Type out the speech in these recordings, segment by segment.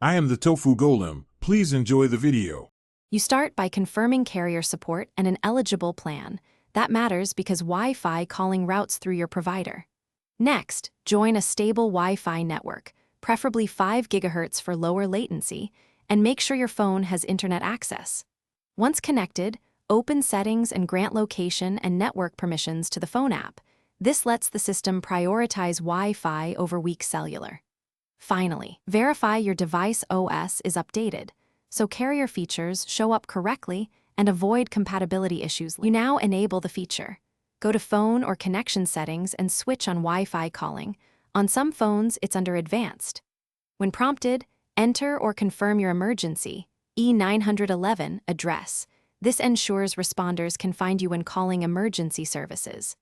I am the Tofu Golem. Please enjoy the video. You start by confirming carrier support and an eligible plan. That matters because Wi-Fi calling routes through your provider. Next, join a stable Wi-Fi network, preferably 5 GHz for lower latency, and make sure your phone has internet access. Once connected, open Settings and grant location and network permissions to the phone app. This lets the system prioritize Wi-Fi over weak cellular. Finally, verify your device OS is updated, so carrier features show up correctly and avoid compatibility issues. You now enable the feature. Go to Phone or Connection Settings and switch on Wi-Fi calling. On some phones, it's under Advanced. When prompted, enter or confirm your emergency E911 address. This ensures responders can find you when calling emergency services.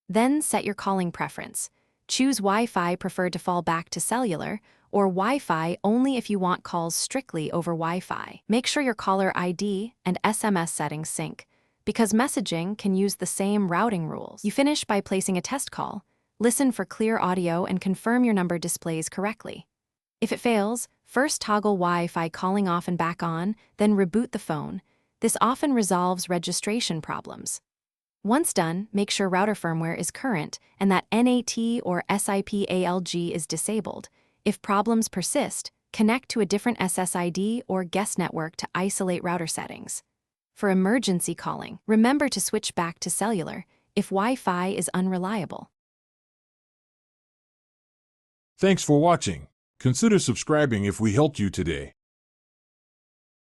Then set your calling preference. Choose Wi-Fi preferred to fall back to cellular, or Wi-Fi only if you want calls strictly over Wi-Fi. Make sure your caller ID and SMS settings sync, because messaging can use the same routing rules. You finish by placing a test call, listen for clear audio, and confirm your number displays correctly. If it fails, first toggle Wi-Fi calling off and back on, then reboot the phone. This often resolves registration problems. Once done, make sure router firmware is current and that NAT or SIP-ALG is disabled. If problems persist, connect to a different SSID or guest network to isolate router settings. For emergency calling, remember to switch back to cellular if Wi-Fi is unreliable. Thanks for watching. Consider subscribing if we helped you today.